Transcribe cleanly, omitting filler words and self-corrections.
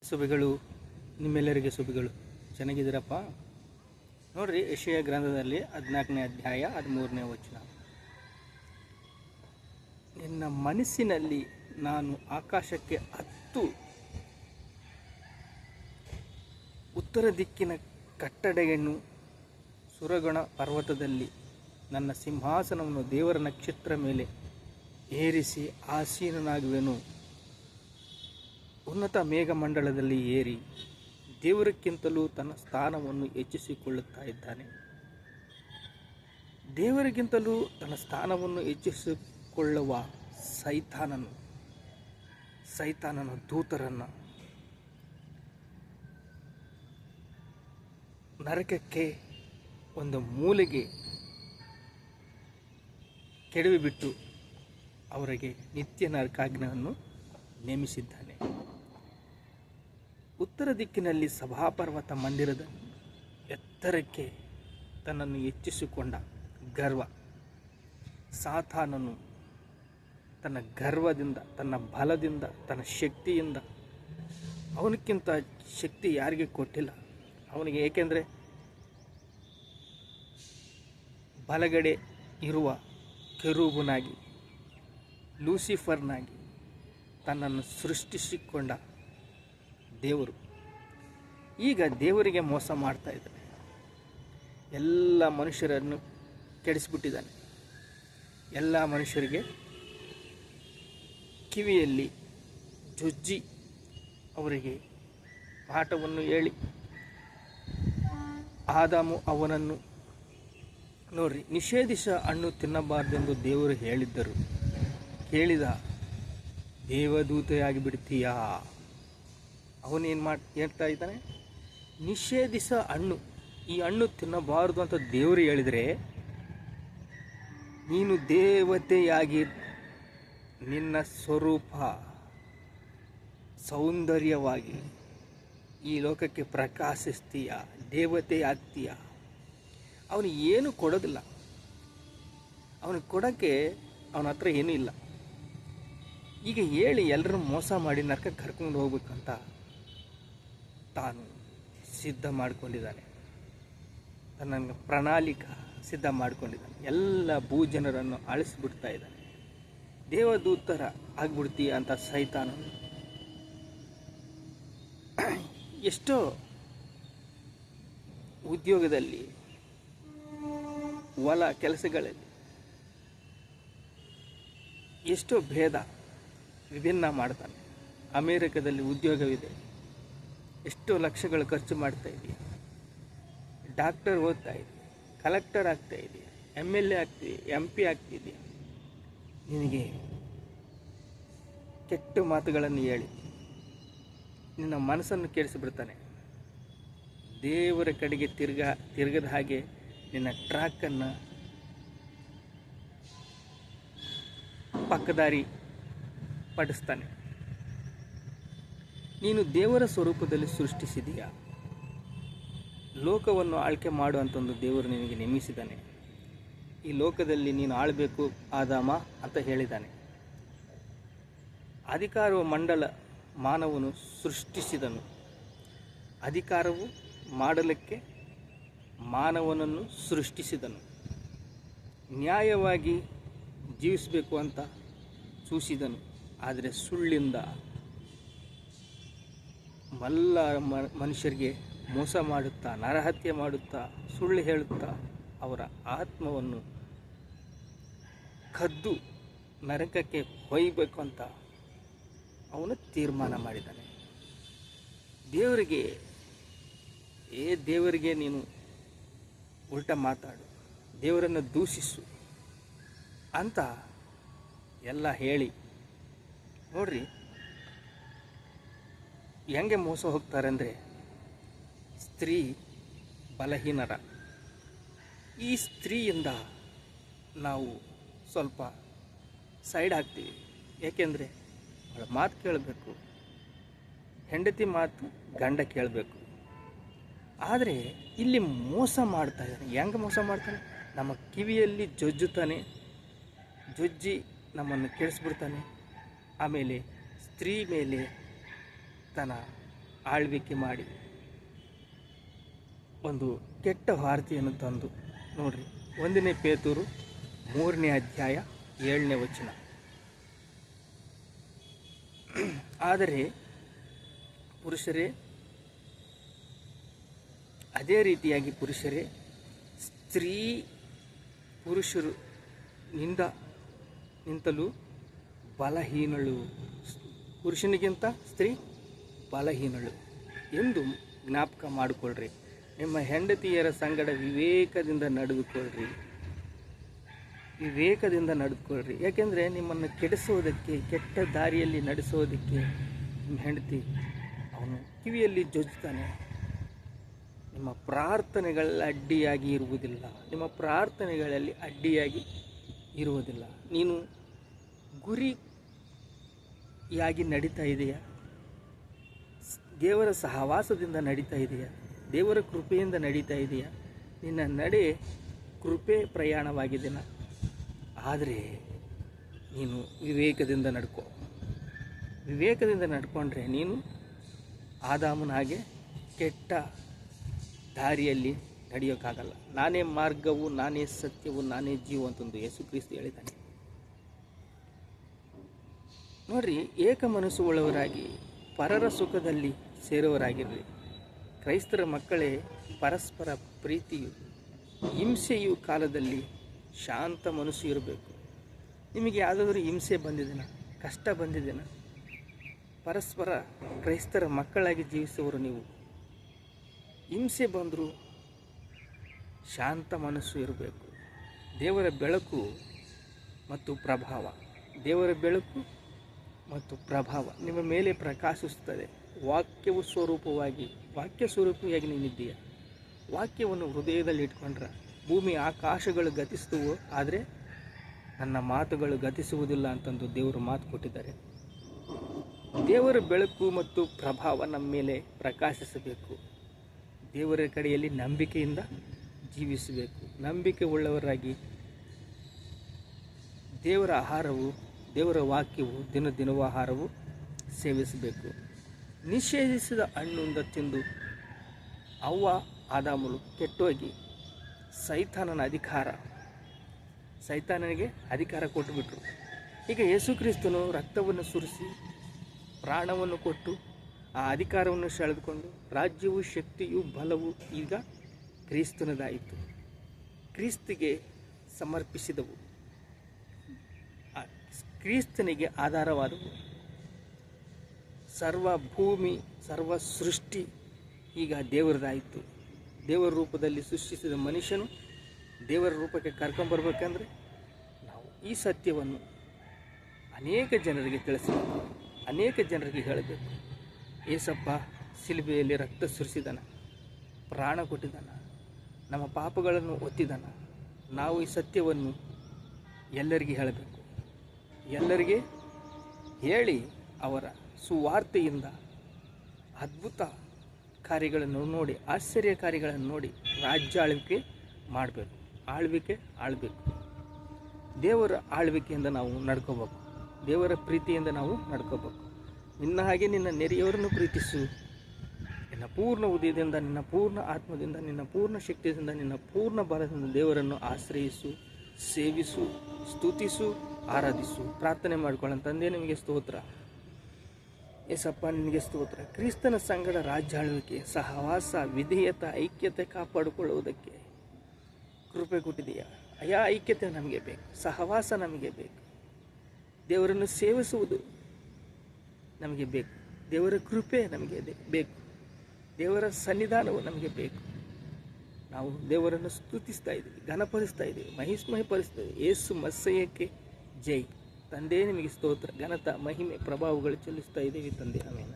ಶುಭಗಳು, ನಿಮ್ಮೆಲ್ಲರಿಗೆ ಶುಭಗಳು. ಚೆನ್ನಾಗಿದ್ದೀರಪ್ಪ? ನೋಡ್ರಿ, ಯೆಶಾಯ ಗ್ರಂಥದಲ್ಲಿ 14ನೇ ಅಧ್ಯಾಯ 13ನೇ ವಚನ. ನಿನ್ನ ಮನಸ್ಸಿನಲ್ಲಿ ನಾನು ಆಕಾಶಕ್ಕೆ ಹತ್ತು, ಉತ್ತರ ದಿಕ್ಕಿನ ಕಟ್ಟಡೆಯನ್ನು ಸುರಗಣ ಪರ್ವತದಲ್ಲಿ ನನ್ನ ಸಿಂಹಾಸನವನ್ನು ದೇವರ ನಕ್ಷತ್ರ ಮೇಲೆ ಏರಿಸಿ ಆಸೀನನಾಗುವೆನು. ಉನ್ನತ ಮೇಘಮಂಡಲದಲ್ಲಿ ಏರಿ ದೇವರಕ್ಕಿಂತಲೂ ತನ್ನ ಸ್ಥಾನವನ್ನು ಹೆಚ್ಚಿಸಿಕೊಳ್ಳುತ್ತಾ ಇದ್ದಾನೆ. ದೇವರಿಗಿಂತಲೂ ತನ್ನ ಸ್ಥಾನವನ್ನು ಹೆಚ್ಚಿಸಿಕೊಳ್ಳುವ ಸೈತಾನನ ದೂತರನ್ನು ನರಕಕ್ಕೆ ಒಂದು ಮೂಲೆಗೆ ಕೆಡವಿಬಿಟ್ಟು ಅವರಿಗೆ ನಿತ್ಯ ನರಕಾಗ್ನಿಯನ್ನು ನೇಮಿಸಿದ್ದಾನೆ. ಉತ್ತರ ದಿಕ್ಕಿನಲ್ಲಿ ಸಭಾಪರ್ವತ ಮಂದಿರದ ಎತ್ತರಕ್ಕೆ ತನ್ನನ್ನು ಹೆಚ್ಚಿಸಿಕೊಂಡ ಗರ್ವ ಸಾತಾನನು ತನ್ನ ಗರ್ವದಿಂದ, ತನ್ನ ಬಲದಿಂದ, ತನ್ನ ಶಕ್ತಿಯಿಂದ, ಅವನಕ್ಕಿಂತ ಶಕ್ತಿ ಯಾರಿಗೆ ಕೊಟ್ಟಿಲ್ಲ ಅವನಿಗೆ. ಏಕೆಂದರೆ ಬಲಗಡೆ ಇರುವ ಕೆರೂಬನಾಗಿ, ಲೂಸಿಫರ್ನಾಗಿ ತನ್ನನ್ನು ಸೃಷ್ಟಿಸಿಕೊಂಡ ದೇವರು ಈಗ ದೇವರಿಗೆ ಮೋಸ ಮಾಡ್ತಾ ಇದ್ದಾನೆ. ಎಲ್ಲ ಮನುಷ್ಯರನ್ನು ಕೆಡಿಸಿಬಿಟ್ಟಿದ್ದಾನೆ. ಎಲ್ಲ ಮನುಷ್ಯರಿಗೆ ಕಿವಿಯಲ್ಲಿ ಜೊಜ್ಜಿ ಅವರಿಗೆ ಪಾಠವನ್ನು ಹೇಳಿ, ಆದಾಮು ಅವನನ್ನು ನೋಡ್ರಿ, ನಿಷೇಧಿಸ ಹಣ್ಣು ತಿನ್ನಬಾರ್ದೆಂದು ದೇವರು ಹೇಳಿದ್ದರು. ಕೇಳಿದ, ದೇವದೂತೆಯಾಗಿ ಬಿಡ್ತೀಯಾ? ಅವನೇನು ಹೇಳ್ತಾ ಇದ್ದಾನೆ? ನಿಷೇಧಿಸ ಹಣ್ಣು, ಈ ಹಣ್ಣು ತಿನ್ನಬಾರ್ದು ಅಂತ ದೇವರು ಹೇಳಿದರೆ, ನೀನು ದೇವತೆಯಾಗಿ ನಿನ್ನ ಸ್ವರೂಪ ಸೌಂದರ್ಯವಾಗಿ ಈ ಲೋಕಕ್ಕೆ ಪ್ರಕಾಶಿಸ್ತೀಯ, ದೇವತೆ ಆಗ್ತೀಯ. ಅವನು ಏನು ಕೊಡೋದಿಲ್ಲ. ಅವನಿಗೆ ಕೊಡೋಕ್ಕೆ ಅವನ ಹತ್ರ ಏನೂ ಇಲ್ಲ. ಈಗ ಹೇಳಿ ಎಲ್ಲರೂ ಮೋಸ ಮಾಡಿ ನರಕಕ್ಕೆ ಕರ್ಕೊಂಡು ಹೋಗ್ಬೇಕಂತ ತಾನು ಸಿದ್ಧ ಮಾಡಿಕೊಂಡಿದ್ದಾನೆ. ತನ್ನ ಪ್ರಣಾಳಿಕೆ ಸಿದ್ಧ ಮಾಡಿಕೊಂಡಿದ್ದಾನೆ. ಎಲ್ಲ ಭೂಜನರನ್ನು ಅಳಿಸಿಬಿಡ್ತಾ ಇದ್ದಾನೆ. ದೇವದೂತರ ಆಗ್ಬಿಡ್ತೀಯ ಅಂತ ಸೈತಾನನು ಎಷ್ಟೋ ಉದ್ಯೋಗದಲ್ಲಿ, ಹೊಲ ಕೆಲಸಗಳಲ್ಲಿ ಎಷ್ಟೋ ಭೇದ ವಿಭಿನ್ನ ಮಾಡ್ತಾನೆ. ಅಮೇರಿಕದಲ್ಲಿ ಉದ್ಯೋಗವಿದೆ, ಎಷ್ಟೋ ಲಕ್ಷಗಳು ಖರ್ಚು ಮಾಡ್ತಾ ಇದೆಯಾ, ಡಾಕ್ಟರ್ ಓದ್ತಾ ಇದೆಯಾ, ಕಲೆಕ್ಟರ್ ಆಗ್ತಾ ಇದೆಯಾ, MLA ಆಗ್ತೀವಿ, MP ಆಗ್ತಿದೆಯಾ, ನಿನಗೆ ಕೆಟ್ಟ ಮಾತುಗಳನ್ನು ಹೇಳಿ ನಿನ್ನ ಮನಸ್ಸನ್ನು ಕೆಡಿಸಿಬಿಡ್ತಾನೆ. ದೇವರ ಕಡೆಗೆ ತಿರುಗದ ಹಾಗೆ ನಿನ್ನ ಟ್ರ್ಯಾಕನ್ನು ಪಕ್ಕದಾರಿ ಪಡಿಸ್ತಾನೆ. ನೀನು ದೇವರ ಸ್ವರೂಪದಲ್ಲಿ ಸೃಷ್ಟಿಸಿದೀಯಾ? ಲೋಕವನ್ನು ಆಳ್ಕೆ ಮಾಡುವಂತಂದು ದೇವರು ನಿನಗೆ ನೇಮಿಸಿದ್ದಾನೆ. ಈ ಲೋಕದಲ್ಲಿ ನೀನು ಆಳಬೇಕು ಆದಾಮ ಅಂತ ಹೇಳಿದ್ದಾನೆ. ಅಧಿಕಾರವು ಮಂಡಲ ಮಾನವನು ಸೃಷ್ಟಿಸಿದನು. ಅಧಿಕಾರವು ಮಾಡಲಿಕ್ಕೆ ಮಾನವನನ್ನು ಸೃಷ್ಟಿಸಿದನು. ನ್ಯಾಯವಾಗಿ ಜೀವಿಸಬೇಕು ಅಂತ ಸೂಚಿಸಿದನು. ಆದರೆ ಸುಳ್ಳಿಂದ ಮನುಷ್ಯರಿಗೆ ಮೋಸ ಮಾಡುತ್ತಾ, ನರಹತ್ಯೆ ಮಾಡುತ್ತಾ, ಸುಳ್ಳು ಹೇಳುತ್ತಾ ಅವರ ಆತ್ಮವನ್ನು ಕದ್ದು ನರಕಕ್ಕೆ ಒಯ್ಯಬೇಕು ಅಂತ ಅವನು ತೀರ್ಮಾನ ಮಾಡಿದ್ದಾನೆ. ದೇವರಿಗೆ ನೀನು ಉಲ್ಟ ಮಾತಾಡು, ದೇವರನ್ನು ದೂಷಿಸು ಅಂತ ಎಲ್ಲ ಹೇಳಿ ನೋಡ್ರಿ ಹೆಂಗೆ ಮೋಸ ಹೋಗ್ತಾರೆ ಅಂದರೆ, ಸ್ತ್ರೀ ಬಲಹೀನರ. ಈ ಸ್ತ್ರೀಯಿಂದ ನಾವು ಸ್ವಲ್ಪ ಸೈಡ್ ಆಗ್ತೀವಿ. ಏಕೆಂದರೆ ಅವಳ ಮಾತು ಕೇಳಬೇಕು, ಹೆಂಡತಿ ಮಾತು ಗಂಡ ಕೇಳಬೇಕು. ಆದರೆ ಇಲ್ಲಿ ಮೋಸ ಮಾಡ್ತಾ ಇದ್ದಾನೆ. ಹೆಂಗೆ ಮೋಸ ಮಾಡ್ತಾನೆ? ನಮ್ಮ ಕಿವಿಯಲ್ಲಿ ಜೊಜ್ಜುತ್ತಾನೆ, ಜೊಜ್ಜಿ ನಮ್ಮನ್ನು ಕೆಡಿಸ್ಬಿಡ್ತಾನೆ. ಆಮೇಲೆ ಸ್ತ್ರೀ ಮೇಲೆ ತನ್ನ ಆಳ್ವಿಕೆ ಮಾಡಿ ಒಂದು ಕೆಟ್ಟ ವಾರ್ತೆಯನ್ನು ತಂದು ನೋಡ್ರಿ, 1 ಪೇತೂರು 3ನೇ ಅಧ್ಯಾಯ 7ನೇ ವಚನ. ಆದರೆ ಪುರುಷರೇ, ಅದೇ ರೀತಿಯಾಗಿ ಪುರುಷರೇ, ಸ್ತ್ರೀ ಪುರುಷರು ನಿಂತಲೂ ಬಲಹೀನಳು, ಪುರುಷನಿಗಿಂತ ಸ್ತ್ರೀ ಬಲಹೀನಳು ಎಂದು ಜ್ಞಾಪಕ ಮಾಡಿಕೊಳ್ಳ್ರಿ. ನಿಮ್ಮ ಹೆಂಡತಿಯರ ಸಂಗಡ ವಿವೇಕದಿಂದ ನಡೆದುಕೊಳ್ಳ್ರಿ. ಯಾಕೆಂದರೆ ನಿಮ್ಮನ್ನು ಕೆಡಿಸೋದಕ್ಕೆ, ಕೆಟ್ಟ ದಾರಿಯಲ್ಲಿ ನಡೆಸೋದಕ್ಕೆ ನಿಮ್ಮ ಹೆಂಡತಿ ಅವನು ಕಿವಿಯಲ್ಲಿ ಜೊಜ್ತಾನೆ. ನಿಮ್ಮ ಪ್ರಾರ್ಥನೆಗಳಲ್ಲಿ ಅಡ್ಡಿಯಾಗಿ ಇರುವುದಿಲ್ಲ. ನೀನು ಗುರಿಯಾಗಿ ನಡೀತಾ ಇದೆಯಾ? ದೇವರ ಸಹವಾಸದಿಂದ ನಡೀತಾ ಇದೆಯಾ? ದೇವರ ಕೃಪೆಯಿಂದ ನಡೀತಾ ಇದೆಯಾ? ನಿನ್ನ ನಡೆ ಕೃಪೆ ಪ್ರಯಾಣವಾಗಿದೆಯಾ? ಆದರೆ ನೀನು ವಿವೇಕದಿಂದ ನಡ್ಕೊಂಡ್ರೆ ನೀನು ಆದಾಮನ ಹಾಗೆ ಕೆಟ್ಟ ದಾರಿಯಲ್ಲಿ ನಡೆಯೋಕ್ಕಾಗಲ್ಲ. ನಾನೇ ಮಾರ್ಗವು, ನಾನೇ ಸತ್ಯವು, ನಾನೇ ಜೀವ ಅಂತಂದು ಯೇಸು ಕ್ರಿಸ್ತ ಹೇಳಿದ್ದಾನೆ. ನೋಡ್ರಿ, ಏಕ ಮನಸ್ಸು ಉಳ್ಳವರಾಗಿ ಪರರ ಸುಖದಲ್ಲಿ ಸೇರುವವರಾಗಿರ್ರಿ. ಕ್ರೈಸ್ತರ ಮಕ್ಕಳೇ, ಪರಸ್ಪರ ಪ್ರೀತಿಯು ಹಿಂಸೆಯು ಕಾಲದಲ್ಲಿ ಶಾಂತ ಮನಸ್ಸು ಇರಬೇಕು. ನಿಮಗೆ ಯಾವುದಾದ್ರೂ ಹಿಂಸೆ ಬಂದಿದೆನಾ? ಕಷ್ಟ ಬಂದಿದೆನಾ? ಪರಸ್ಪರ ಕ್ರೈಸ್ತರ ಮಕ್ಕಳಾಗಿ ಜೀವಿಸುವವರು ನೀವು. ಹಿಂಸೆ ಬಂದರೂ ಶಾಂತ ಮನಸ್ಸು ಇರಬೇಕು. ದೇವರ ಬೆಳಕು ಮತ್ತು ಪ್ರಭಾವ ನಿಮ್ಮ ಮೇಲೆ ಪ್ರಕಾಶಿಸುತ್ತದೆ. ವಾಕ್ಯ ಸ್ವರೂಪಿಯಾಗಿ ನೀನಿದ್ದೀಯ. ವಾಕ್ಯವನ್ನು ಹೃದಯದಲ್ಲಿ ಇಟ್ಕೊಂಡ್ರೆ ಭೂಮಿ ಆಕಾಶಗಳು ಗತಿಸುತ್ತವೋ, ಆದರೆ ನನ್ನ ಮಾತುಗಳು ಗತಿಸುವುದಿಲ್ಲ ಅಂತಂದು ದೇವರು ಮಾತು ಕೊಟ್ಟಿದ್ದಾರೆ. ದೇವರ ಬೆಳಕು ಮತ್ತು ಪ್ರಭಾವ ನಮ್ಮ ಮೇಲೆ ಪ್ರಕಾಶಿಸಬೇಕು. ದೇವರ ಕಡೆಯಲ್ಲಿ ನಂಬಿಕೆಯಿಂದ ಜೀವಿಸಬೇಕು. ನಂಬಿಕೆ ಉಳ್ಳವರಾಗಿ ದೇವರ ವಾಕ್ಯವು ದಿನವೂ ಆಹಾರವು ಸೇವಿಸಬೇಕು. ನಿಷೇಧಿಸಿದ ಹಣ್ಣಿಂದ ತಿಂದು ಅವ್ವ ಆದಾಮಳು ಕೆಟ್ಟೋಗಿ ಸೈತಾನನಿಗೆ ಅಧಿಕಾರ ಕೊಟ್ಟುಬಿಟ್ರು. ಈಗ ಯೇಸು ಕ್ರಿಸ್ತನು ರಕ್ತವನ್ನು ಸುರಿಸಿ ಪ್ರಾಣವನ್ನು ಕೊಟ್ಟು ಆ ಅಧಿಕಾರವನ್ನು ಸೆಳೆದುಕೊಂಡು ರಾಜ್ಯವು, ಶಕ್ತಿಯು, ಬಲವು ಈಗ ಕ್ರಿಸ್ತನದಾಯಿತು. ಕ್ರಿಸ್ತಿಗೆ ಸಮರ್ಪಿಸಿದವು, ಕ್ರಿಸ್ತನಿಗೆ ಆಧಾರವಾದವು. ಸರ್ವ ಭೂಮಿ, ಸರ್ವ ಸೃಷ್ಟಿ ಈಗ ದೇವರದಾಯಿತು. ದೇವರ ರೂಪದಲ್ಲಿ ಸೃಷ್ಟಿಸಿದ ಮನುಷ್ಯನು ದೇವರ ರೂಪಕ್ಕೆ ಕರ್ಕೊಂಬರ್ಬೇಕಂದ್ರೆ ನಾವು ಈ ಸತ್ಯವನ್ನು ಅನೇಕ ಜನರಿಗೆ ತಿಳಿಸಬೇಕು, ಅನೇಕ ಜನರಿಗೆ ಹೇಳಬೇಕು. ಏಸಪ್ಪ ಶಿಲುಬೆಯಲ್ಲಿ ರಕ್ತ ಸುರಿಸಿದಾನ, ಪ್ರಾಣ ಕೊಟ್ಟಿದ್ದಾನ, ನಮ್ಮ ಪಾಪಗಳನ್ನು ಒತ್ತಿದ್ದಾನ. ನಾವು ಈ ಸತ್ಯವನ್ನು ಎಲ್ಲರಿಗೆ ಹೇಳಬೇಕು. ಎಲ್ಲರಿಗೆ ಹೇಳಿ ಅವರ ಸುವಾರ್ತೆಯಿಂದ ಅದ್ಭುತ ಕಾರ್ಯಗಳನ್ನು ನೋಡಿ, ಆಶ್ಚರ್ಯ ಕಾರ್ಯಗಳನ್ನು ನೋಡಿ ರಾಜ್ಯ ಆಳ್ಬೇಕು. ದೇವರ ಆಳ್ವಿಕೆಯಿಂದ ನಾವು ನಡ್ಕೋಬೇಕು. ದೇವರ ಪ್ರೀತಿಯಿಂದ ನಾವು ನಡ್ಕೋಬೇಕು. ನಿನ್ನ ಹಾಗೆ ನಿನ್ನ ನೆರೆಯವರನ್ನು ಪ್ರೀತಿಸು. ನಿನ್ನ ಪೂರ್ಣ ಉದಯದಿಂದ, ನಿನ್ನ ಪೂರ್ಣ ಆತ್ಮದಿಂದ, ನಿನ್ನ ಪೂರ್ಣ ಶಕ್ತಿಯಿಂದ, ನಿನ್ನ ಪೂರ್ಣ ಬಲದಿಂದ ದೇವರನ್ನು ಆಶ್ರಯಿಸು, ಸೇವಿಸು, ಸ್ತುತಿಸು, ಆರಾಧಿಸು. ಪ್ರಾರ್ಥನೆ ಮಾಡ್ಕೊಳ್ಳೋ ತಂದೆ, ನಿಮಗೆ ಸ್ತೋತ್ರ. ಏಸಪ್ಪ, ನಿನಗೆ ಸ್ತೋತ್ರ. ಕ್ರಿಸ್ತನ ಸಂಗಡ ರಾಜ್ಯ ಆಳ್ವಿಕೆ, ಸಹವಾಸ, ವಿಧೇಯತೆ, ಐಕ್ಯತೆ ಕಾಪಾಡಿಕೊಳ್ಳುವುದಕ್ಕೆ ಕೃಪೆ ಕೊಟ್ಟಿದೆಯಾ? ಐಕ್ಯತೆ ನಮಗೆ ಬೇಕು, ಸಹವಾಸ ನಮಗೆ ಬೇಕು, ದೇವರನ್ನು ಸೇವಿಸುವುದು ನಮಗೆ ಬೇಕು, ದೇವರ ಕೃಪೆ ನಮಗೆ ಬೇಕು, ದೇವರ ಸನ್ನಿಧಾನವು ನಮಗೆ ಬೇಕು. ನಾವು ದೇವರನ್ನು ಸ್ತುತಿಸ್ತಾ ಇದ್ದೀವಿ, ಘನಪಡಿಸ್ತಾ ಇದ್ದೀವಿ, ಮಹಿಸ್ಮಯಪಡಿಸ್ತಾ ಇದ್ದೀವಿ. ಯೇಸು ಮಸ್ಸಯ್ಯಕ್ಕೆ ಜೈ. ತಂದೆ, ನಿಮಗೆ ಸ್ತೋತ್ರ, ಘನತ, ಮಹಿಮೆ, ಪ್ರಭಾವಗಳು ಚೆಲ್ಲಿಸ್ತಾ ಇದ್ದೀವಿ ತಂದೆ. ಆಮೇಲೆ